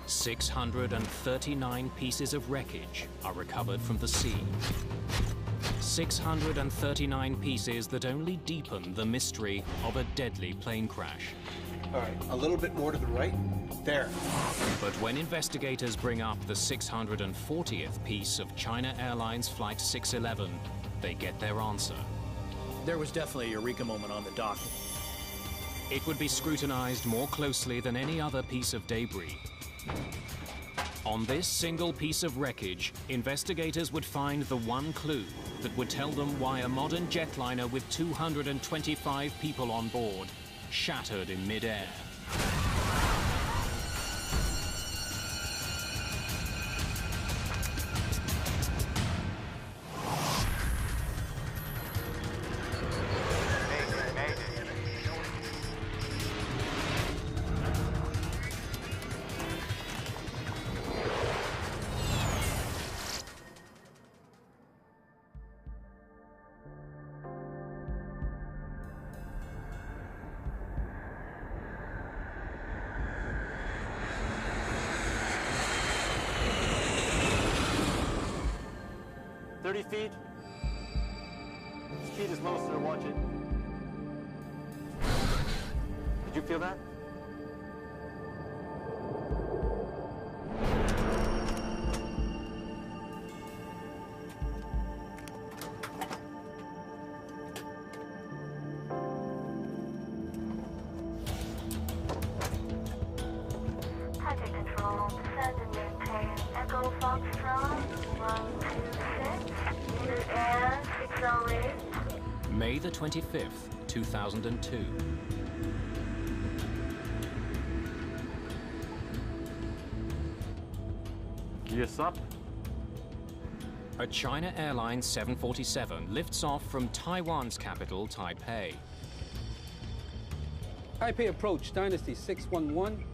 639 pieces of wreckage are recovered from the sea. 639 pieces that only deepen the mystery of a deadly plane crash. All right, a little bit more to the right. There. But when investigators bring up the 640th piece of China Airlines Flight 611, they get their answer. There was definitely a eureka moment on the dock. It would be scrutinized more closely than any other piece of debris. On this single piece of wreckage, investigators would find the one clue that would tell them why a modern jetliner with 225 people on board shattered in mid-air. Feet. Speed is low, sir. Watch it. Did you feel that? Target control, descend and maintain. Echo Foxtrot, 126. Air 608. May the 25th, 2002. Gears up. A China Airlines 747 lifts off from Taiwan's capital, Taipei. Taipei approach, Dynasty 611,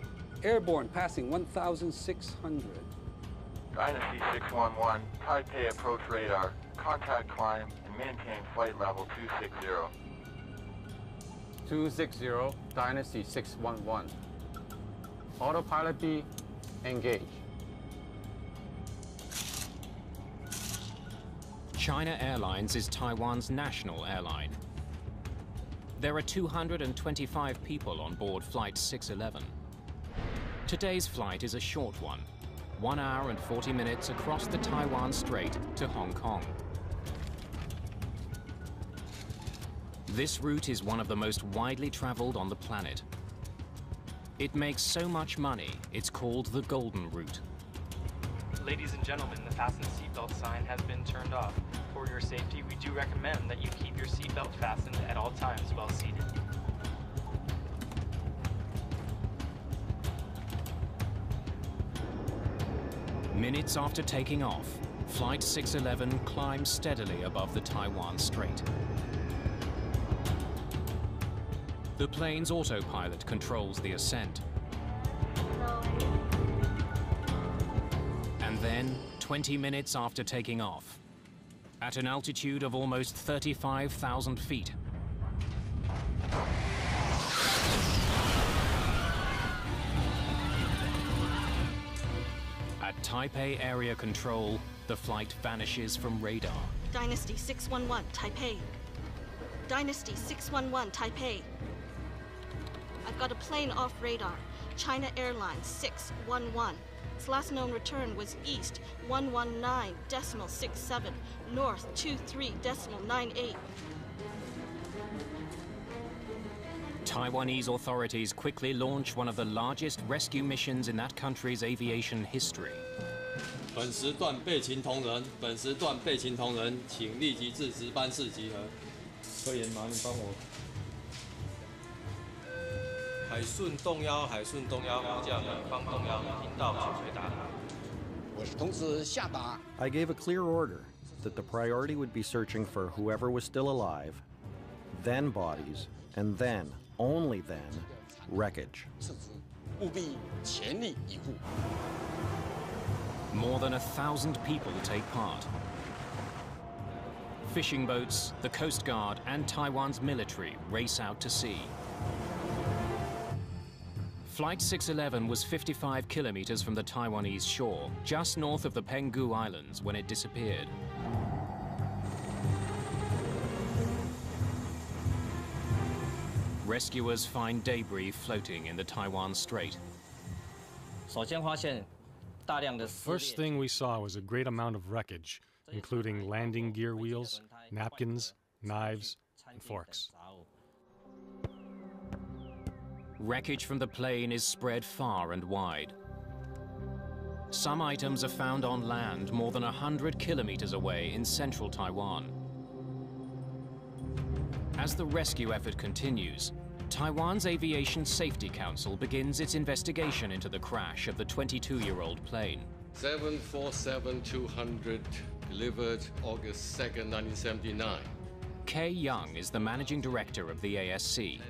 airborne passing 1,600. Dynasty 611, Taipei approach radar, contact climb, and maintain flight level 260. 260, Dynasty 611. Autopilot B, engage. China Airlines is Taiwan's national airline. There are 225 people on board Flight 611. Today's flight is a short one, 1 hour and 40 minutes across the Taiwan Strait to Hong Kong. This route is one of the most widely traveled on the planet. It makes so much money, it's called the Golden Route. Ladies and gentlemen, the fasten seatbelt sign has been turned off. For your safety, we do recommend that you keep your seatbelt fastened at all times while seated. Minutes after taking off, Flight 611 climbs steadily above the Taiwan Strait. The plane's autopilot controls the ascent. And then, 20 minutes after taking off, at an altitude of almost 35,000 feet, at Taipei Area Control, the flight vanishes from radar. Dynasty 611, Taipei. Dynasty 611, Taipei. I've got a plane off radar. China Airlines 611. Its last known return was east 119.67, north 23.98. Taiwanese authorities quickly launch one of the largest rescue missions in that country's aviation history. 本时段备勤同仁，本时段备勤同仁，请立即至值班室集合。科研麻，你帮我。海顺动幺，海顺动幺，副驾本方动幺，听到请回答。我是同时下达。I gave a clear order that the priority would be searching for whoever was still alive, then bodies, and then, only then, wreckage. 务必全力以赴。 More than 1,000 people take part. Fishing boats, the Coast Guard, and Taiwan's military race out to sea. Flight 611 was 55 kilometers from the Taiwanese shore, just north of the Penghu Islands, when it disappeared. Rescuers find debris floating in the Taiwan Strait. The first thing we saw was a great amount of wreckage, including landing gear wheels, napkins, knives, and forks. Wreckage from the plane is spread far and wide. Some items are found on land more than 100 kilometers away in central Taiwan. As the rescue effort continues, Taiwan's Aviation Safety Council begins its investigation into the crash of the 22-year-old plane. 747-200, delivered August 2nd, 1979. Kay Young is the managing director of the ASC.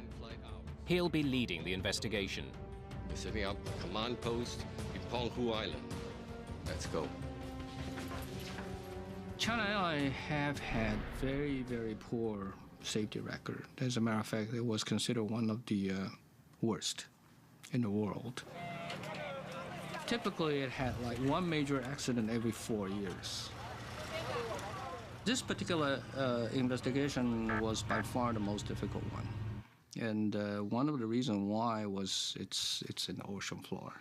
He'll be leading the investigation. We're setting up a command post in Penghu Island. Let's go. China Airlines have had very, very poor safety record. As a matter of fact, it was considered one of the worst in the world. Typically, it had like one major accident every 4 years. This particular investigation was by far the most difficult one. And one of the reasons why was it's in the ocean floor.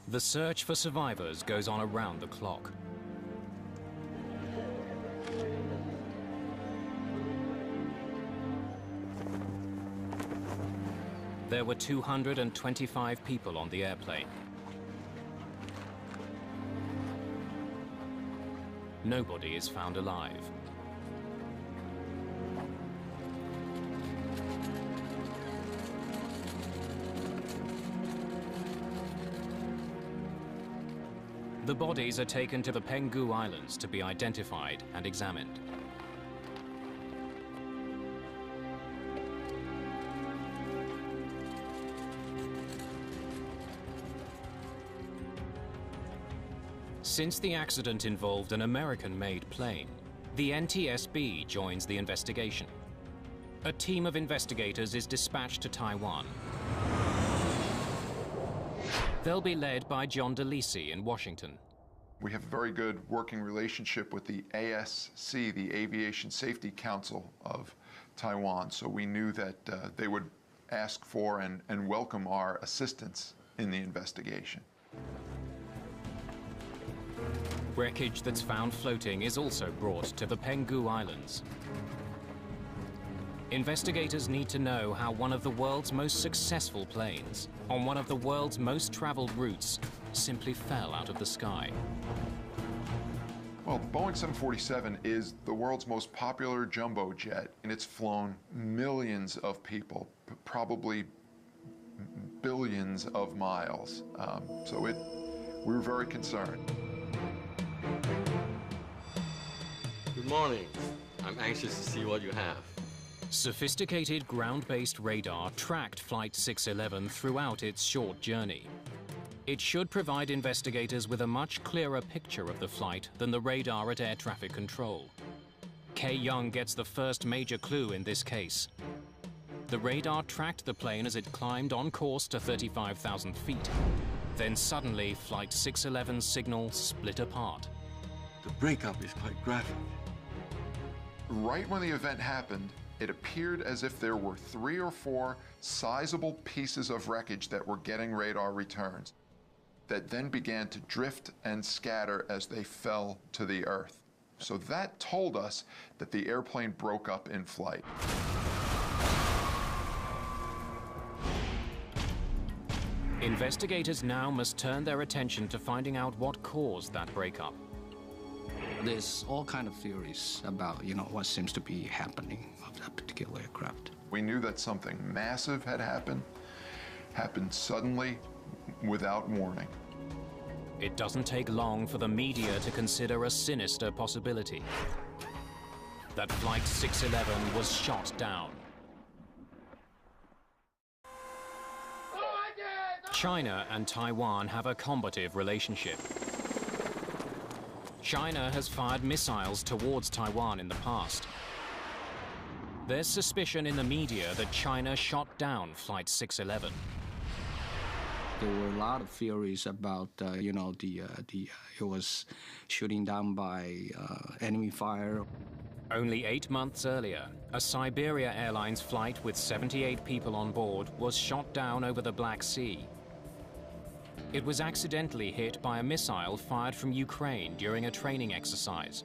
The search for survivors goes on around the clock. There were 225 people on the airplane. Nobody is found alive. The bodies are taken to the Penghu Islands to be identified and examined. Since the accident involved an American-made plane, the NTSB joins the investigation. A team of investigators is dispatched to Taiwan. They'll be led by John DeLisi in Washington. We have a very good working relationship with the ASC, the Aviation Safety Council of Taiwan, so we knew that they would ask for and welcome our assistance in the investigation. Wreckage that's found floating is also brought to the Penghu Islands. Investigators need to know how one of the world's most successful planes, on one of the world's most traveled routes, simply fell out of the sky. Well, the Boeing 747 is the world's most popular jumbo jet, and it's flown millions of people, probably billions of miles. We were very concerned. Good morning. I'm anxious to see what you have. Sophisticated ground-based radar tracked Flight 611 throughout its short journey. It should provide investigators with a much clearer picture of the flight than the radar at air traffic control. Kay Young gets the first major clue in this case. The radar tracked the plane as it climbed on course to 35,000 feet. Then suddenly, Flight 611's signal split apart. The breakup is quite graphic. Right when the event happened, it appeared as if there were 3 or 4 sizable pieces of wreckage that were getting radar returns that then began to drift and scatter as they fell to the earth. So that told us that the airplane broke up in flight. Investigators now must turn their attention to finding out what caused that breakup. There's all kind of theories about, what seems to be happening of that particular aircraft. We knew that something massive had happened suddenly, without warning. It doesn't take long for the media to consider a sinister possibility. That Flight 611 was shot down. China and Taiwan have a combative relationship. China has fired missiles towards Taiwan in the past. There's suspicion in the media that China shot down Flight 611. There were a lot of theories about, it was shooting down by enemy fire. Only 8 months earlier, a Siberia Airlines flight with 78 people on board was shot down over the Black Sea. It was accidentally hit by a missile fired from Ukraine during a training exercise.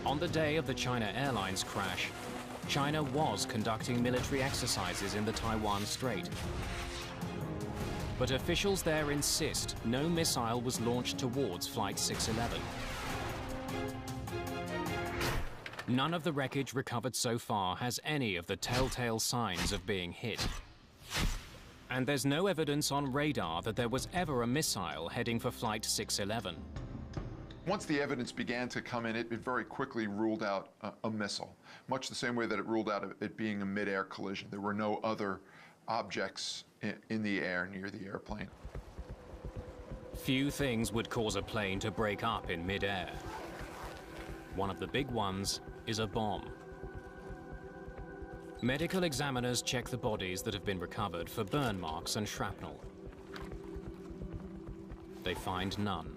On the day of the China Airlines crash, China was conducting military exercises in the Taiwan Strait. But officials there insist no missile was launched towards Flight 611. None of the wreckage recovered so far has any of the telltale signs of being hit. And there's no evidence on radar that there was ever a missile heading for Flight 611. Once the evidence began to come in, it very quickly ruled out a missile, much the same way that it ruled out it being a mid-air collision. There were no other objects in the air near the airplane. Few things would cause a plane to break up in mid-air. One of the big ones is a bomb. Medical examiners check the bodies that have been recovered for burn marks and shrapnel. They find none.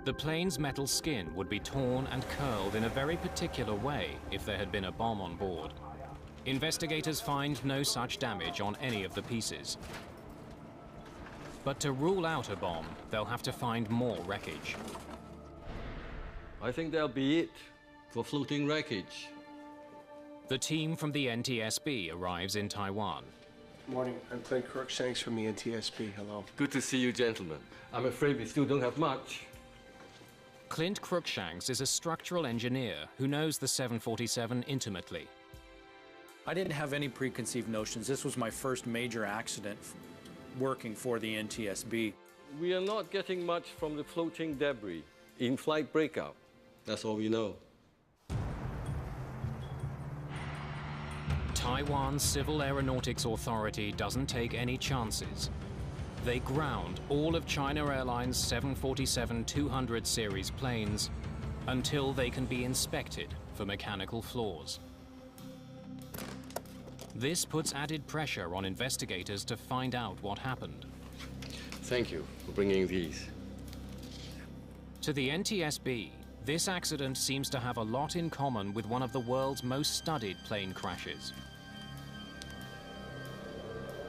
The plane's metal skin would be torn and curled in a very particular way if there had been a bomb on board. Investigators find no such damage on any of the pieces. But to rule out a bomb, they'll have to find more wreckage. I think that'll be it for floating wreckage. The team from the NTSB arrives in Taiwan. Morning, I'm Clint Crookshanks from the NTSB. Hello. Good to see you, gentlemen. I'm afraid we still don't have much. Clint Crookshanks is a structural engineer who knows the 747 intimately. I didn't have any preconceived notions. This was my first major accident working for the NTSB. We are not getting much from the floating debris. In-flight breakout. That's all we know. Taiwan's Civil Aeronautics Authority doesn't take any chances. They ground all of China Airlines 747-200 series planes until they can be inspected for mechanical flaws. This puts added pressure on investigators to find out what happened. Thank you for bringing these. To the NTSB, this accident seems to have a lot in common with one of the world's most studied plane crashes.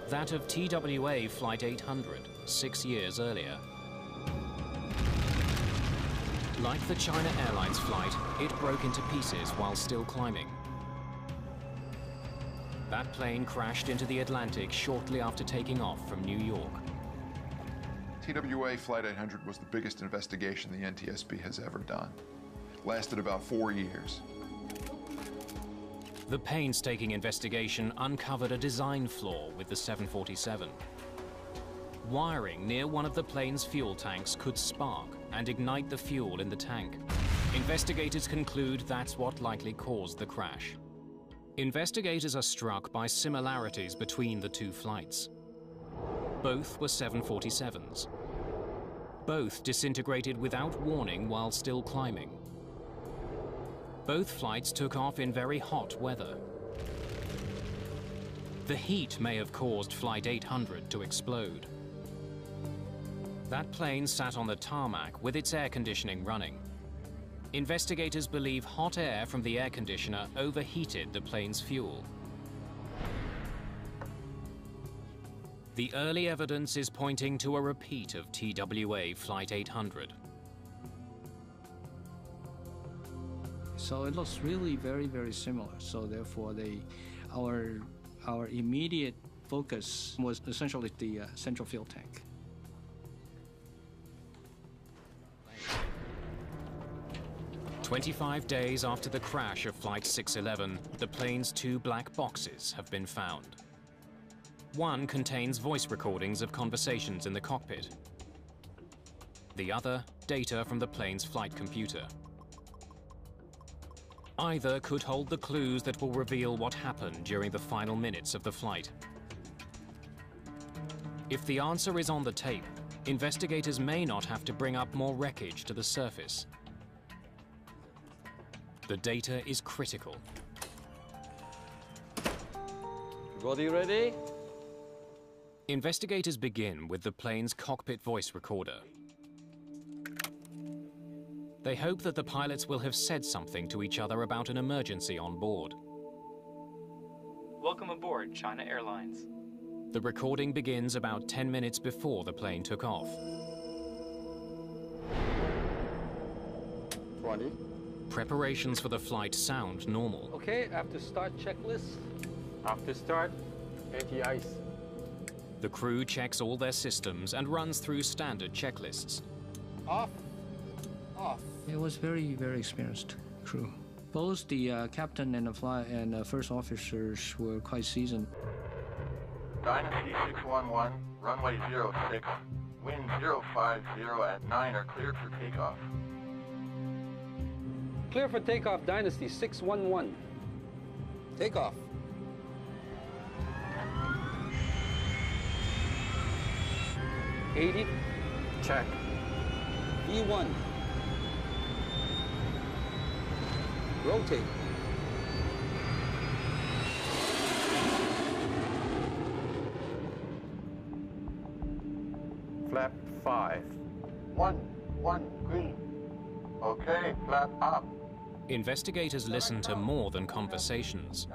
That of TWA Flight 800, 6 years earlier. Like the China Airlines flight, it broke into pieces while still climbing. That plane crashed into the Atlantic shortly after taking off from New York. TWA Flight 800 was the biggest investigation the NTSB has ever done. It lasted about 4 years. The painstaking investigation uncovered a design flaw with the 747. Wiring near one of the plane's fuel tanks could spark and ignite the fuel in the tank. Investigators conclude that's what likely caused the crash. Investigators are struck by similarities between the two flights. Both were 747s. Both disintegrated without warning while still climbing. Both flights took off in very hot weather. The heat may have caused Flight 800 to explode. That plane sat on the tarmac with its air conditioning running. Investigators believe hot air from the air conditioner overheated the plane's fuel. The early evidence is pointing to a repeat of TWA Flight 800. So it looks really very, very similar. So therefore, our immediate focus was essentially the central fuel tank. "25 days after the crash of Flight 611, the plane's 2 black boxes have been found. One contains voice recordings of conversations in the cockpit. The other, data from the plane's flight computer. Either could hold the clues that will reveal what happened during the final minutes of the flight. If the answer is on the tape, investigators may not have to bring up more wreckage to the surface. The data is critical. Everybody ready? Investigators begin with the plane's cockpit voice recorder. They hope that the pilots will have said something to each other about an emergency on board. Welcome aboard, China Airlines. The recording begins about 10 minutes before the plane took off. 20. Preparations for the flight sound normal. Okay, after start checklist. After start, anti-ice. The crew checks all their systems and runs through standard checklists. Off. Off. It was very, very experienced crew. Both the captain and the flight and the first officers were quite seasoned. Dynasty 611, runway 06, wind 050 at 9 are cleared for takeoff. Clear for takeoff, Dynasty 611. Takeoff. '80. Check. E1. Rotate. Flap 5. 1 green. Okay, flap up. Investigators listen to more than conversations.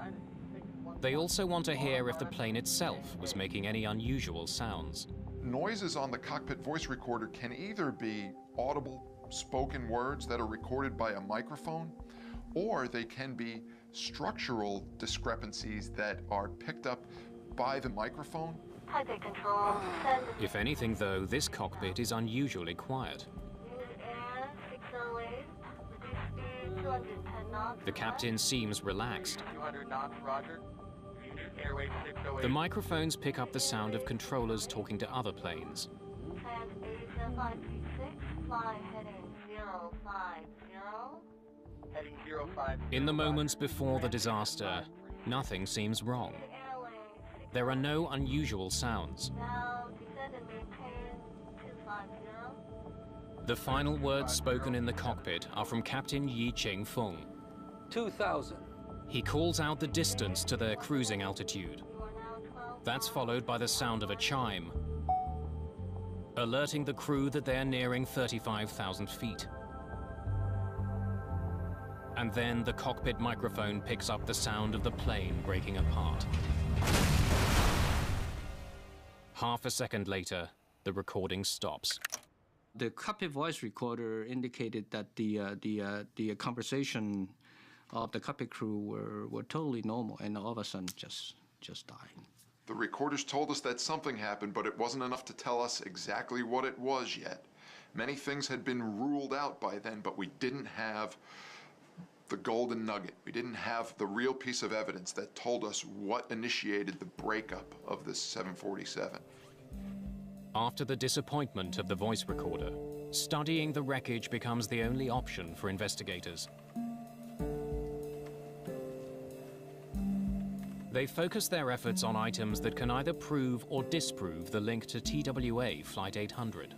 They also want to hear if the plane itself was making any unusual sounds. Noises on the cockpit voice recorder can either be audible spoken words that are recorded by a microphone, or they can be structural discrepancies that are picked up by the microphone. Taipei Control, send If anything, though, this cockpit is unusually quiet. Unit Air 608, reduce speed 210 knots. The captain seems relaxed. 200 knots, roger. Unit Airway 608. The microphones pick up the sound of controllers talking to other planes. Trans Asia 536, fly heading 050. Heading 050. In the moments before the disaster, nothing seems wrong. There are no unusual sounds. Now descend and maintain 250. The final words spoken in the cockpit are from Captain Yi Ching-fung. 2000. He calls out the distance to their cruising altitude. That's followed by the sound of a chime, alerting the crew that they're nearing 35,000 feet. And then the cockpit microphone picks up the sound of the plane breaking apart. Half a second later, the recording stops. The cockpit voice recorder indicated that the conversation of the cockpit crew were totally normal, and all of a sudden just died. The recorders told us that something happened, but it wasn't enough to tell us exactly what it was yet. Many things had been ruled out by then, but we didn't have the golden nugget. We didn't have the real piece of evidence that told us what initiated the breakup of this 747. After the disappointment of the voice recorder, studying the wreckage becomes the only option for investigators. They focus their efforts on items that can either prove or disprove the link to TWA Flight 800.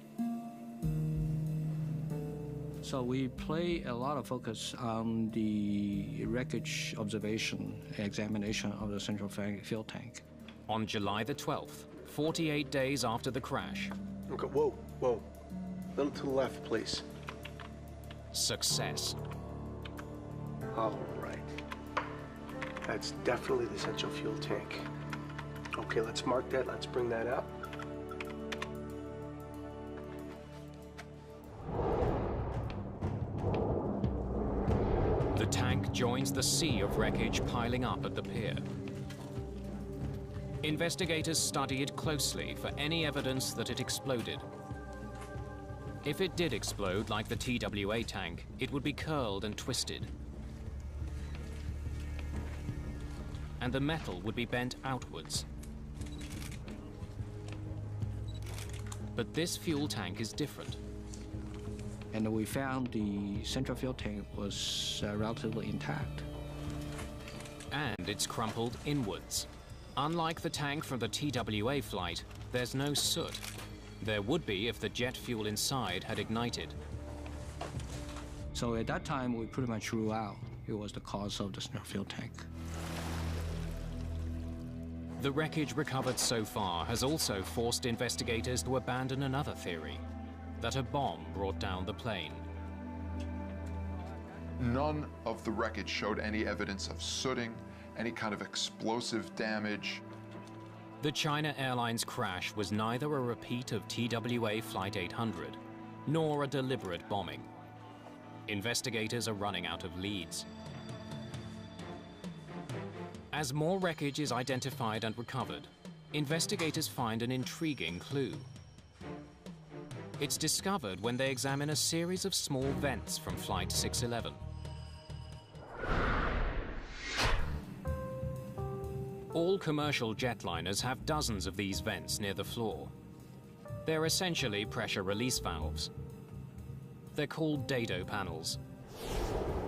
So we play a lot of focus on the wreckage observation, examination of the central fuel tank. On July the 12th, 48 days after the crash. Okay, whoa. A little to the left, please. Success. All right. That's definitely the central fuel tank. Okay, let's mark that. Let's bring that up. The tank joins the sea of wreckage piling up at the pier. Investigators study it closely for any evidence that it exploded. If it did explode like the TWA tank, it would be curled and twisted. And the metal would be bent outwards. But this fuel tank is different. And we found the central fuel tank was relatively intact. And it's crumpled inwards. Unlike the tank from the TWA flight, there's no soot. There would be if the jet fuel inside had ignited. So at that time, we pretty much ruled out it was the cause of the snare fuel tank. The wreckage recovered so far has also forced investigators to abandon another theory, that a bomb brought down the plane. None of the wreckage showed any evidence of sooting, any kind of explosive damage. The China Airlines crash was neither a repeat of TWA Flight 800, nor a deliberate bombing. Investigators are running out of leads. As more wreckage is identified and recovered, investigators find an intriguing clue. It's discovered when they examine a series of small vents from Flight 611. All commercial jetliners have dozens of these vents near the floor. They're essentially pressure release valves. They're called dado panels,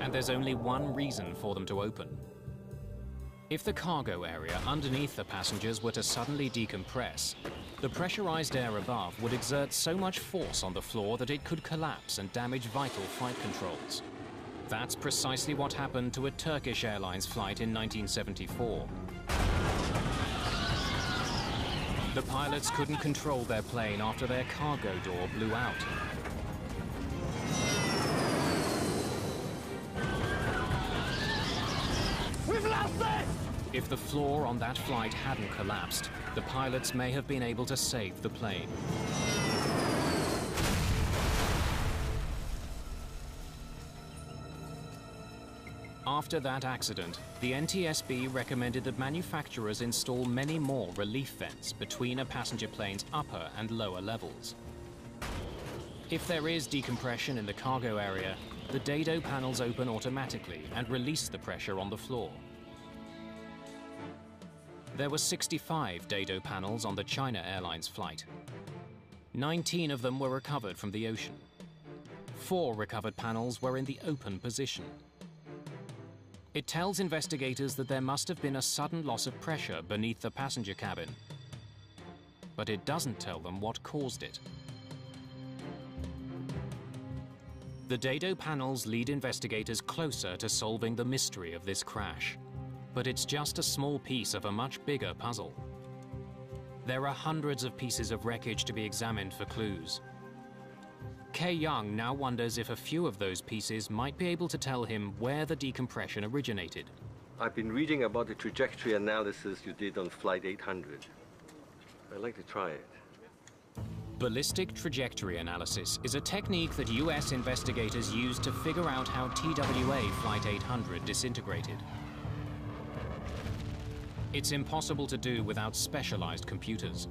and there's only one reason for them to open. If the cargo area underneath the passengers were to suddenly decompress, the pressurized air above would exert so much force on the floor that it could collapse and damage vital flight controls. That's precisely what happened to a Turkish Airlines flight in 1974. The pilots couldn't control their plane after their cargo door blew out. We've lost it! If the floor on that flight hadn't collapsed, the pilots may have been able to save the plane. After that accident, the NTSB recommended that manufacturers install many more relief vents between a passenger plane's upper and lower levels. If there is decompression in the cargo area, the dado panels open automatically and release the pressure on the floor. There were 65 dado panels on the China Airlines flight. 19 of them were recovered from the ocean. 4 recovered panels were in the open position. It tells investigators that there must have been a sudden loss of pressure beneath the passenger cabin. But it doesn't tell them what caused it. The dado panels lead investigators closer to solving the mystery of this crash. But it's just a small piece of a much bigger puzzle. There are hundreds of pieces of wreckage to be examined for clues. Kay Young now wonders if a few of those pieces might be able to tell him where the decompression originated. I've been reading about the trajectory analysis you did on Flight 800. I'd like to try it. Ballistic trajectory analysis is a technique that US investigators used to figure out how TWA Flight 800 disintegrated. It's impossible to do without specialized computers.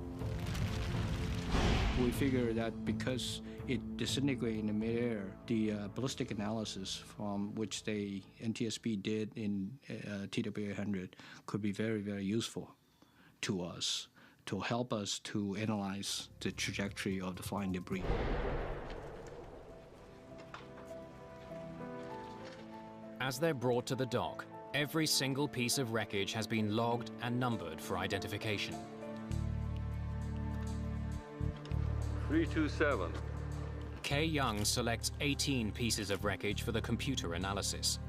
We figure that because it disintegrated in the midair, the ballistic analysis from which the NTSB did in TWA 800 could be very, very useful to us to help us to analyze the trajectory of the flying debris. As they're brought to the dock, every single piece of wreckage has been logged and numbered for identification. 327. Kay Young selects 18 pieces of wreckage for the computer analysis.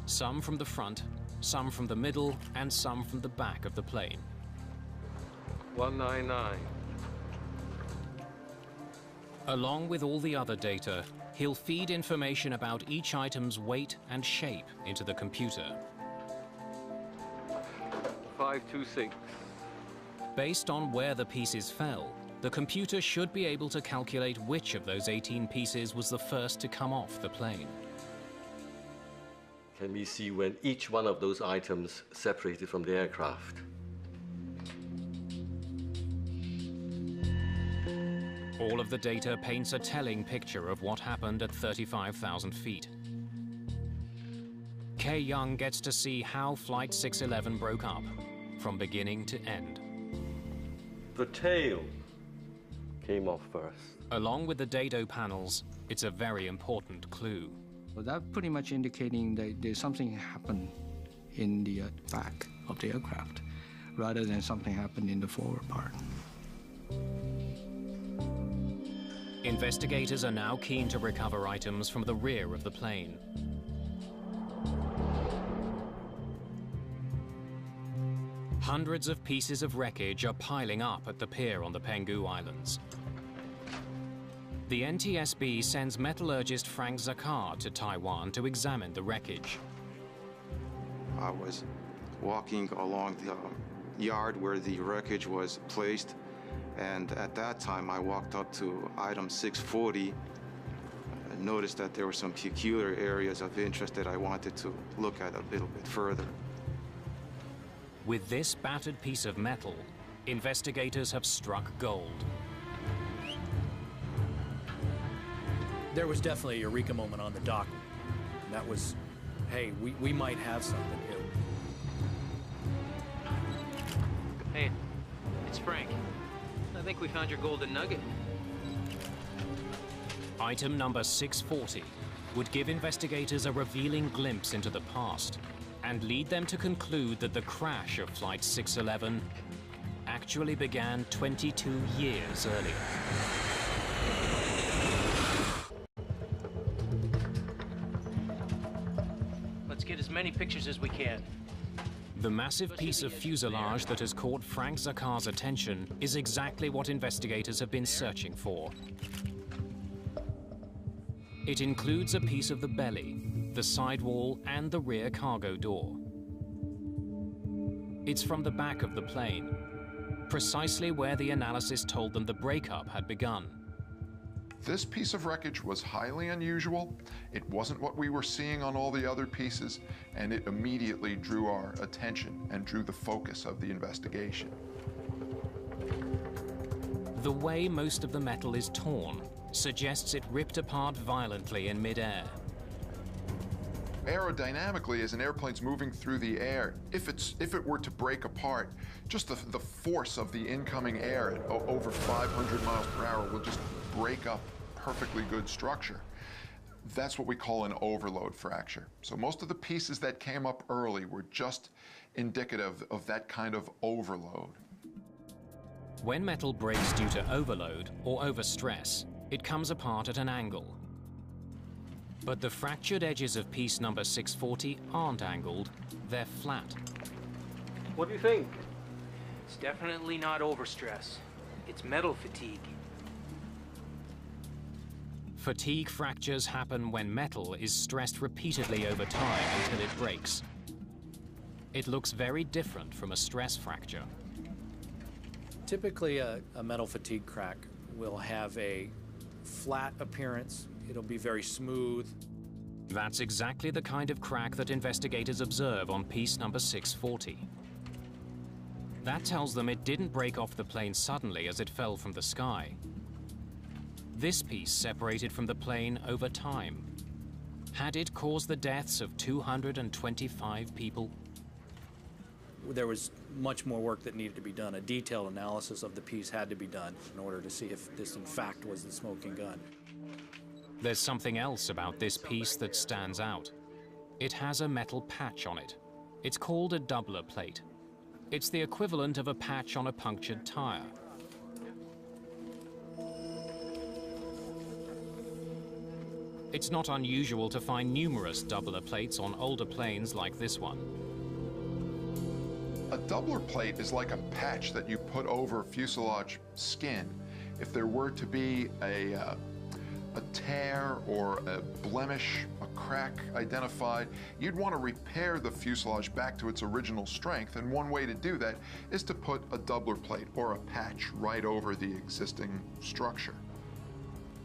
Some from the front, some from the middle, and some from the back of the plane. 199. Along with all the other data, he'll feed information about each item's weight and shape into the computer. 526. Based on where the pieces fell, the computer should be able to calculate which of those 18 pieces was the first to come off the plane. Can we see when each one of those items separated from the aircraft? All of the data paints a telling picture of what happened at 35,000 feet. Kay Young gets to see how Flight 611 broke up, from beginning to end. The tail came off first. Along with the dado panels, it's a very important clue. Well, that pretty much indicating that there's something happened in the back of the aircraft, rather than something happened in the forward part. Investigators are now keen to recover items from the rear of the plane. Hundreds of pieces of wreckage are piling up at the pier on the Penghu Islands. The NTSB sends metallurgist Frank Zakar to Taiwan to examine the wreckage. I was walking along the yard where the wreckage was placed, and at that time I walked up to item 640 and noticed that there were some peculiar areas of interest that I wanted to look at a little bit further. With this battered piece of metal, investigators have struck gold. There was definitely a eureka moment on the dock. And that was, hey, we might have something here. Hey, it's Frank. I think we found your golden nugget. Item number 640 would give investigators a revealing glimpse into the past and lead them to conclude that the crash of Flight 611 actually began 22 years earlier. Let's get as many pictures as we can. The massive piece of fuselage that has caught Frank Zakar's attention is exactly what investigators have been searching for. It includes a piece of the belly, the sidewall, and the rear cargo door. It's from the back of the plane, precisely where the analysis told them the breakup had begun. This piece of wreckage was highly unusual. It wasn't what we were seeing on all the other pieces, and it immediately drew our attention and drew the focus of the investigation. The way most of the metal is torn suggests it ripped apart violently in midair. Aerodynamically, as an airplane's moving through the air, if it were to break apart, just the force of the incoming air at over 500 miles per hour will just break up perfectly good structure. That's what we call an overload fracture. So most of the pieces that came up early were just indicative of that kind of overload. When metal breaks due to overload or overstress, it comes apart at an angle. But the fractured edges of piece number 640 aren't angled, they're flat. What do you think? It's definitely not overstress. It's metal fatigue. Fatigue fractures happen when metal is stressed repeatedly over time until it breaks. It looks very different from a stress fracture. Typically, a metal fatigue crack will have a flat appearance. It'll be very smooth. That's exactly the kind of crack that investigators observe on piece number 640. That tells them it didn't break off the plane suddenly as it fell from the sky. This piece separated from the plane over time. Had it caused the deaths of 225 people? There was much more work that needed to be done. A detailed analysis of the piece had to be done in order to see if this in fact was the smoking gun. There's something else about this piece that stands out. It has a metal patch on it. It's called a doubler plate. It's the equivalent of a patch on a punctured tire. It's not unusual to find numerous doubler plates on older planes like this one. A doubler plate is like a patch that you put over fuselage skin. If there were to be a tear or a blemish, a crack identified, you'd want to repair the fuselage back to its original strength, and one way to do that is to put a doubler plate or a patch right over the existing structure.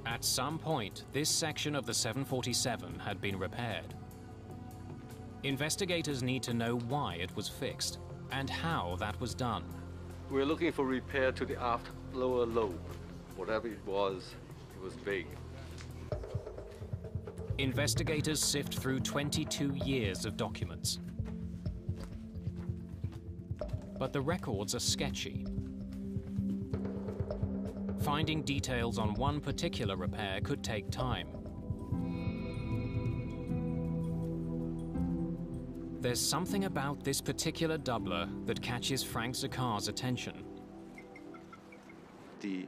At some point, this section of the 747 had been repaired. Investigators need to know why it was fixed and how that was done. We're looking for repair to the aft lower lobe. Whatever it was big. Investigators sift through 22 years of documents. But the records are sketchy. Finding details on one particular repair could take time. There's something about this particular doubler that catches Frank Zakar's attention. the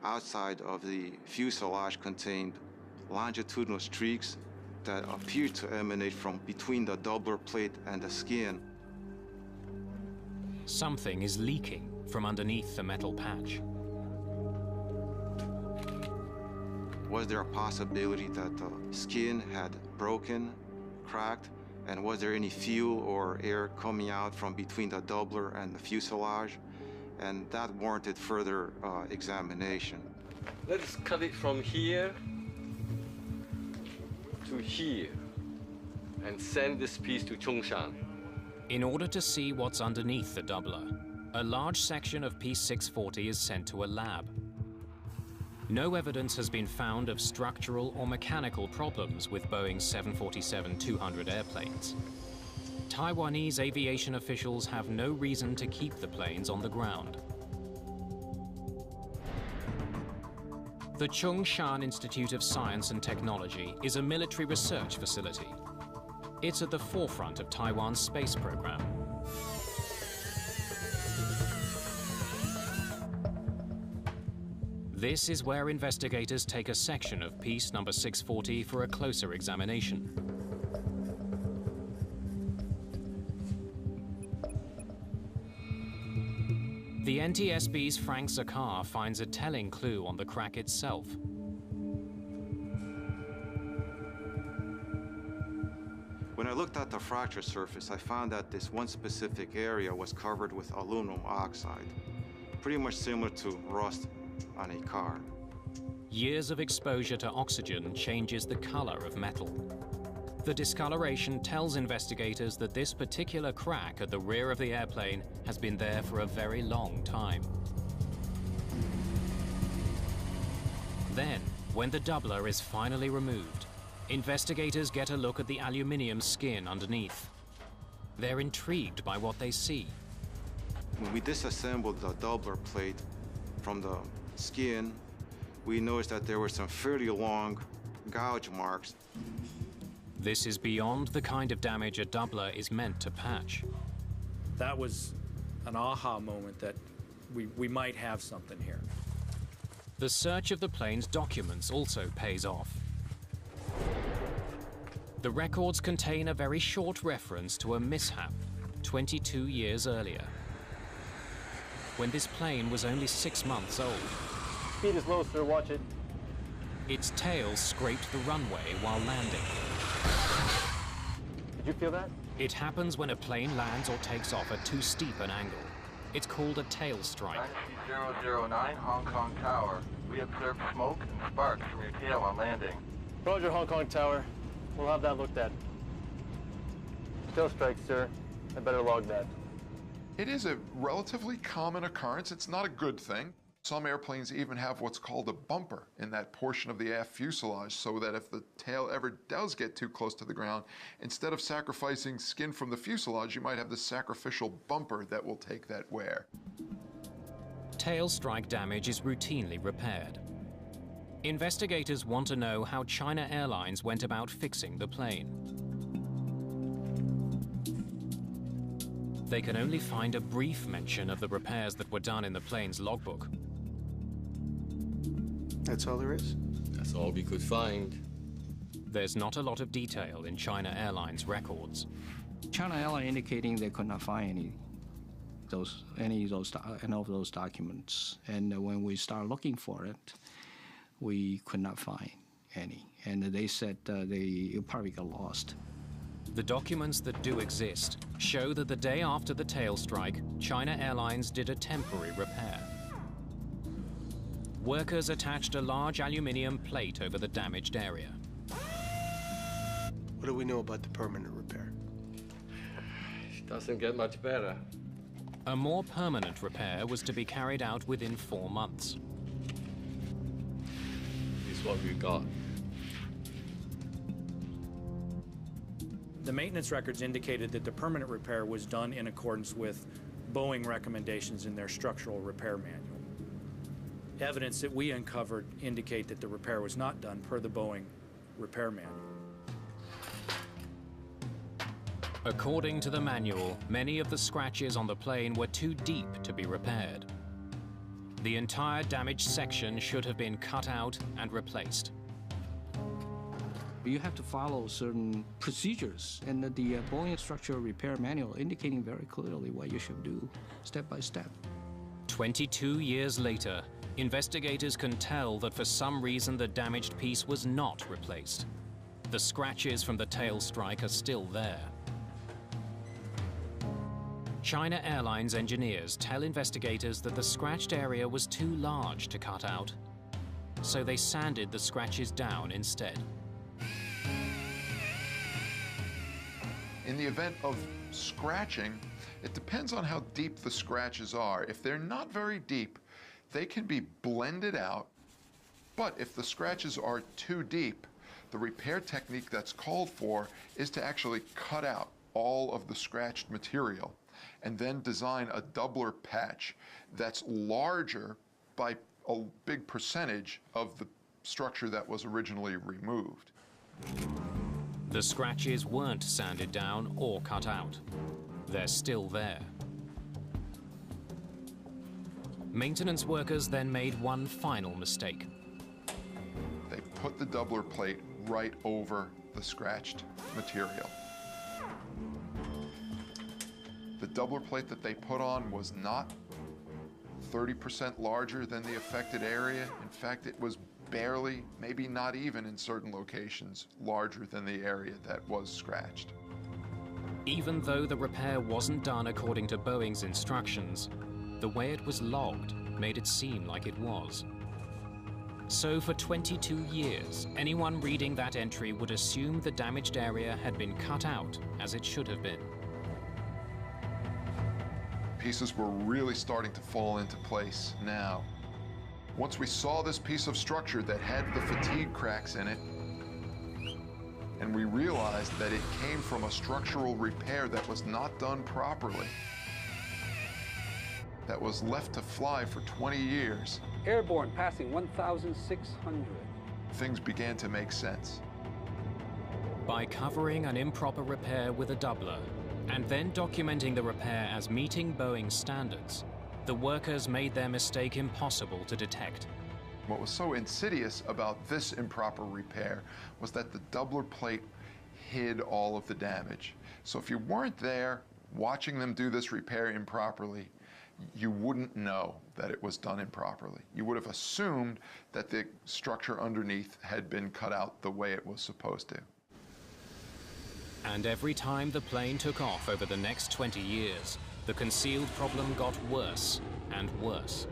outside of the fuselage contained longitudinal streaks that appeared to emanate from between the doubler plate and the skin. Something is leaking from underneath the metal patch. Was there a possibility that the skin had broken, cracked, and was there any fuel or air coming out from between the doubler and the fuselage? And that warranted further examination. Let's cut it from here to here and send this piece to Chongshan. In order to see what's underneath the doubler, a large section of Piece 640 is sent to a lab. No evidence has been found of structural or mechanical problems with Boeing 747-200 airplanes. Taiwanese aviation officials have no reason to keep the planes on the ground. The Chongshan Institute of Science and Technology is a military research facility. It's at the forefront of Taiwan's space program. This is where investigators take a section of piece number 640 for a closer examination. The NTSB's Frank Zakar finds a telling clue on the crack itself. When I looked at the fracture surface, I found that this one specific area was covered with aluminum oxide, pretty much similar to rust on a car. Years of exposure to oxygen changes the color of metal. The discoloration tells investigators that this particular crack at the rear of the airplane has been there for a very long time. Then, when the doubler is finally removed, investigators get a look at the aluminium skin underneath. They're intrigued by what they see. When we disassembled the doubler plate from the skin, we noticed that there were some fairly long gouge marks. This is beyond the kind of damage a doubler is meant to patch. That was an aha moment that we might have something here. The search of the plane's documents also pays off. The records contain a very short reference to a mishap 22 years earlier, when this plane was only 6 months old. Speed is low, sir. Watch it. Its tail scraped the runway while landing. Did you feel that? It happens when a plane lands or takes off at too steep an angle. It's called a tail strike. Dynasty 009, Hong Kong Tower. We observed smoke and sparks from your tail on landing. Roger, Hong Kong Tower. We'll have that looked at. Tail strike, sir. I better log that. It is a relatively common occurrence. It's not a good thing. Some airplanes even have what's called a bumper in that portion of the aft fuselage, so that if the tail ever does get too close to the ground, instead of sacrificing skin from the fuselage, you might have the sacrificial bumper that will take that wear. Tail strike damage is routinely repaired. Investigators want to know how China Airlines went about fixing the plane. They can only find a brief mention of the repairs that were done in the plane's logbook. That's all there is? That's all we could find. There's not a lot of detail in China Airlines records. China Airlines indicating they could not find any of those documents. And when we start looking for it, we could not find any. And they said they probably got lost. The documents that do exist show that the day after the tail strike, China Airlines did a temporary repair. Workers attached a large aluminium plate over the damaged area. What do we know about the permanent repair? It doesn't get much better. A more permanent repair was to be carried out within 4 months. This is what we got. The maintenance records indicated that the permanent repair was done in accordance with Boeing recommendations in their structural repair manual. Evidence that we uncovered indicate that the repair was not done per the Boeing repair manual. According to the manual, many of the scratches on the plane were too deep to be repaired. The entire damaged section should have been cut out and replaced. You have to follow certain procedures, and the Boeing structural repair manual indicating very clearly what you should do, step by step. 22 years later, investigators can tell that for some reason the damaged piece was not replaced. The scratches from the tail strike are still there. China Airlines engineers tell investigators that the scratched area was too large to cut out, so they sanded the scratches down instead. In the event of scratching, it depends on how deep the scratches are. If they're not very deep, they can be blended out, but if the scratches are too deep, the repair technique that's called for is to actually cut out all of the scratched material and then design a doubler patch that's larger by a big percentage of the structure that was originally removed. The scratches weren't sanded down or cut out. They're still there. Maintenance workers then made one final mistake. They put the doubler plate right over the scratched material. The doubler plate that they put on was not 30% larger than the affected area. In fact, it was barely, maybe not even in certain locations, larger than the area that was scratched. Even though the repair wasn't done according to Boeing's instructions, the way it was logged made it seem like it was. So for 22 years, anyone reading that entry would assume the damaged area had been cut out as it should have been. Pieces were really starting to fall into place now. Once we saw this piece of structure that had the fatigue cracks in it, and we realized that it came from a structural repair that was not done properly, that was left to fly for 20 years. Airborne passing 1,600. Things began to make sense. By covering an improper repair with a doubler, and then documenting the repair as meeting Boeing standards, the workers made their mistake impossible to detect. What was so insidious about this improper repair was that the doubler plate hid all of the damage. So if you weren't there watching them do this repair improperly, you wouldn't know that it was done improperly. You would have assumed that the structure underneath had been cut out the way it was supposed to. And every time the plane took off over the next 20 years, the concealed problem got worse and worse.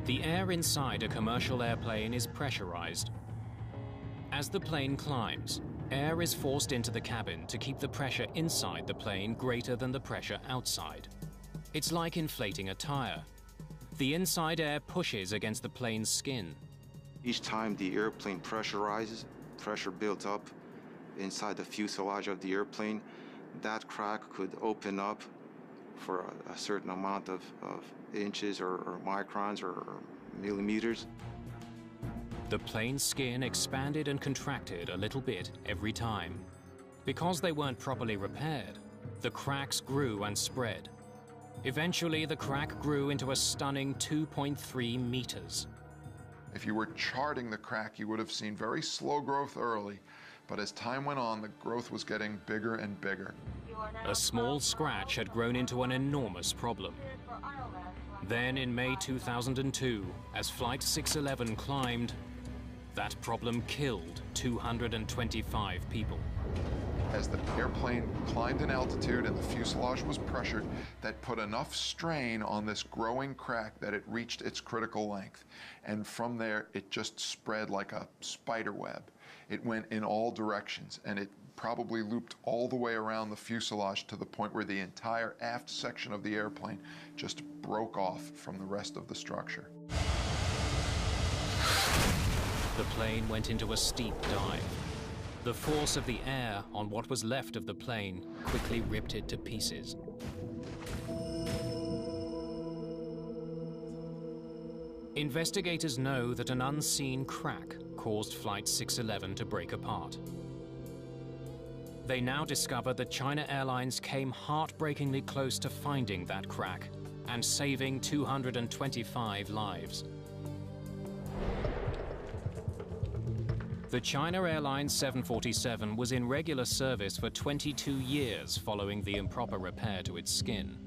The air inside a commercial airplane is pressurized. As the plane climbs, air is forced into the cabin to keep the pressure inside the plane greater than the pressure outside. It's like inflating a tire. The inside air pushes against the plane's skin. Each time the airplane pressurizes, pressure builds up inside the fuselage of the airplane. That crack could open up for a certain amount of inches or microns or millimeters. The plane's skin expanded and contracted a little bit every time. Because they weren't properly repaired, the cracks grew and spread. Eventually, the crack grew into a stunning 2.3 meters. If you were charting the crack, you would have seen very slow growth early, but as time went on, the growth was getting bigger and bigger. A small scratch had grown into an enormous problem. Then in May 2002, as Flight 611 climbed, that problem killed 225 people. As the airplane climbed in altitude and the fuselage was pressured, that put enough strain on this growing crack that it reached its critical length. And from there, it just spread like a spider web. It went in all directions, and it probably looped all the way around the fuselage to the point where the entire aft section of the airplane just broke off from the rest of the structure. The plane went into a steep dive. The force of the air on what was left of the plane quickly ripped it to pieces. Investigators know that an unseen crack caused Flight 611 to break apart. They now discover that China Airlines came heartbreakingly close to finding that crack and saving 225 lives. The China Airlines 747 was in regular service for 22 years following the improper repair to its skin.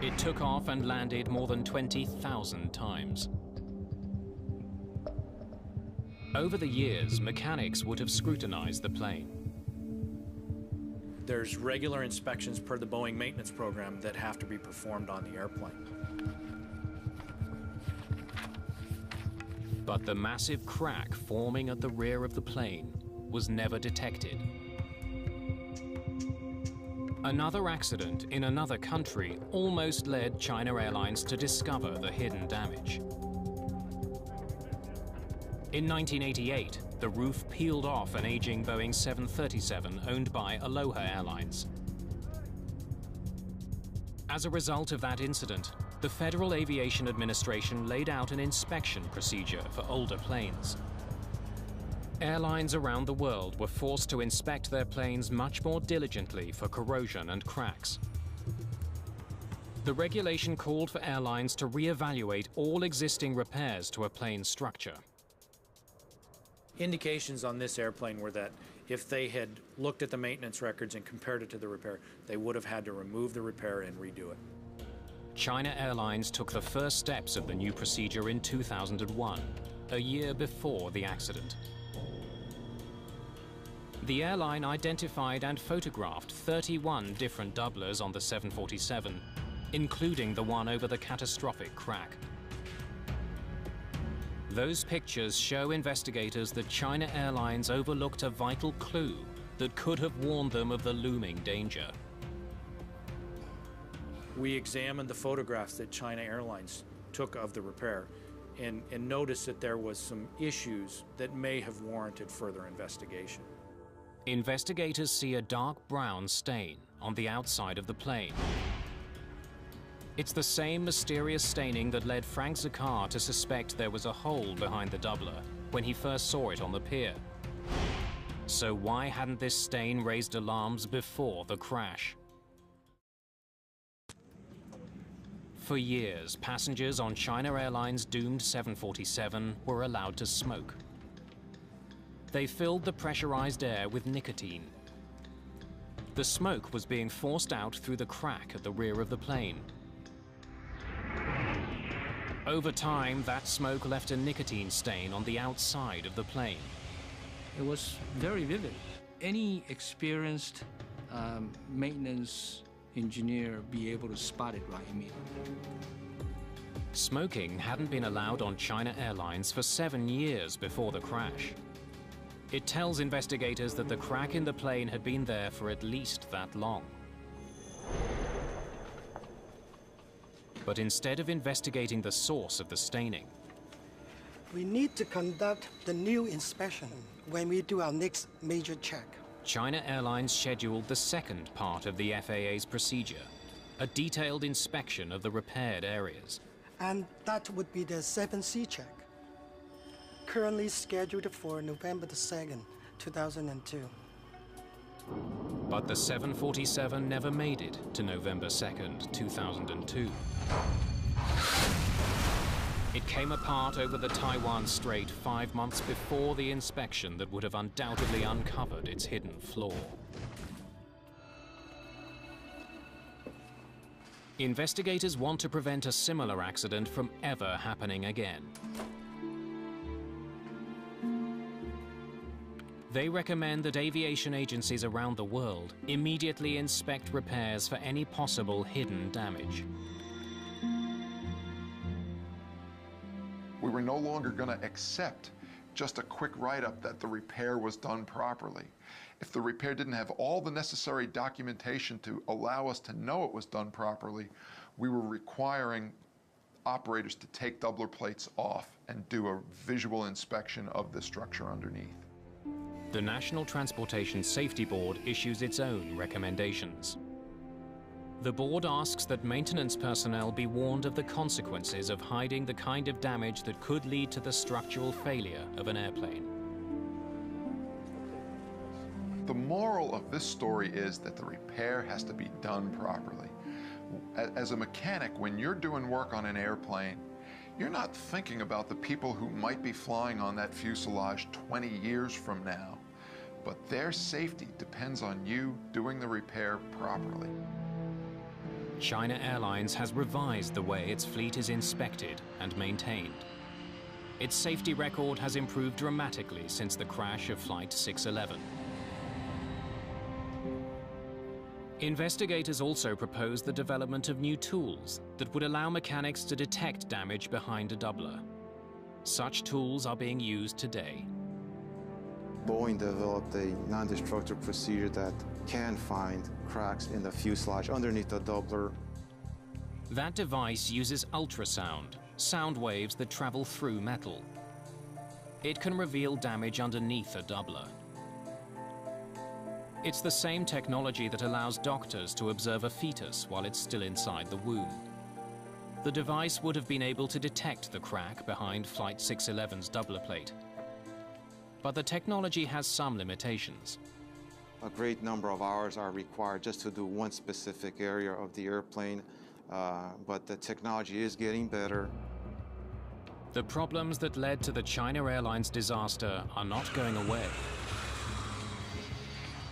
It took off and landed more than 20,000 times. Over the years, mechanics would have scrutinized the plane. There's regular inspections per the Boeing maintenance program that have to be performed on the airplane. But the massive crack forming at the rear of the plane was never detected. Another accident in another country almost led China Airlines to discover the hidden damage. In 1988, the roof peeled off an aging Boeing 737 owned by Aloha Airlines. As a result of that incident, the Federal Aviation Administration laid out an inspection procedure for older planes. Airlines around the world were forced to inspect their planes much more diligently for corrosion and cracks. The regulation called for airlines to reevaluate all existing repairs to a plane's structure. Indications on this airplane were that if they had looked at the maintenance records and compared it to the repair, they would have had to remove the repair and redo it. China Airlines took the first steps of the new procedure in 2001, a year before the accident. The airline identified and photographed 31 different doublers on the 747, including the one over the catastrophic crack. Those pictures show investigators that China Airlines overlooked a vital clue that could have warned them of the looming danger. We examined the photographs that China Airlines took of the repair and noticed that there was some issues that may have warranted further investigation. Investigators see a dark brown stain on the outside of the plane. It's the same mysterious staining that led Frank Zakar to suspect there was a hole behind the doubler when he first saw it on the pier. So why hadn't this stain raised alarms before the crash? For years, passengers on China Airlines' doomed 747 were allowed to smoke. They filled the pressurized air with nicotine. The smoke was being forced out through the crack at the rear of the plane. Over time, that smoke left a nicotine stain on the outside of the plane. It was very vivid. Any experienced maintenance engineer be able to spot it right immediately. Smoking hadn't been allowed on China Airlines for 7 years before the crash. It tells investigators that the crack in the plane had been there for at least that long. But instead of investigating the source of the staining, we need to conduct the new inspection when we do our next major check. China Airlines scheduled the second part of the FAA's procedure, a detailed inspection of the repaired areas. And that would be the 7C check, currently scheduled for November the 2nd, 2002. But the 747 never made it to November 2nd, 2002. It came apart over the Taiwan Strait 5 months before the inspection that would have undoubtedly uncovered its hidden flaw. Investigators want to prevent a similar accident from ever happening again. They recommend that aviation agencies around the world immediately inspect repairs for any possible hidden damage. We were no longer going to accept just a quick write-up that the repair was done properly. If the repair didn't have all the necessary documentation to allow us to know it was done properly, we were requiring operators to take doubler plates off and do a visual inspection of the structure underneath. The National Transportation Safety Board issues its own recommendations. The board asks that maintenance personnel be warned of the consequences of hiding the kind of damage that could lead to the structural failure of an airplane. The moral of this story is that the repair has to be done properly. As a mechanic, when you're doing work on an airplane, you're not thinking about the people who might be flying on that fuselage 20 years from now, but their safety depends on you doing the repair properly. China Airlines has revised the way its fleet is inspected and maintained. Its safety record has improved dramatically since the crash of Flight 611. Investigators also proposed the development of new tools that would allow mechanics to detect damage behind a doubler. Such tools are being used today. Boeing developed a non-destructive procedure that can find cracks in the fuselage underneath the doubler. That device uses ultrasound, sound waves that travel through metal. It can reveal damage underneath a doubler. It's the same technology that allows doctors to observe a fetus while it's still inside the womb. The device would have been able to detect the crack behind Flight 611's doubler plate. But the technology has some limitations. A great number of hours are required just to do one specific area of the airplane, but the technology is getting better. The problems that led to the China Airlines disaster are not going away.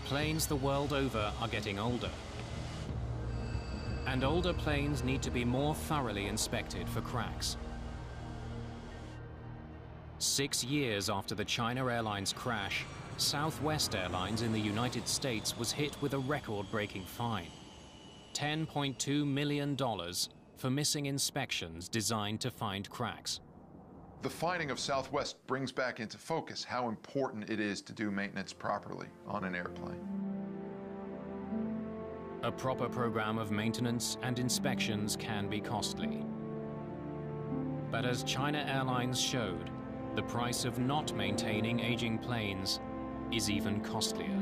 Planes the world over are getting older. And older planes need to be more thoroughly inspected for cracks. 6 years after the China Airlines crash, Southwest Airlines in the United States was hit with a record-breaking fine. $10.2 million for missing inspections designed to find cracks. The finding of Southwest brings back into focus how important it is to do maintenance properly on an airplane. A proper program of maintenance and inspections can be costly. But as China Airlines showed, the price of not maintaining aging planes is even costlier.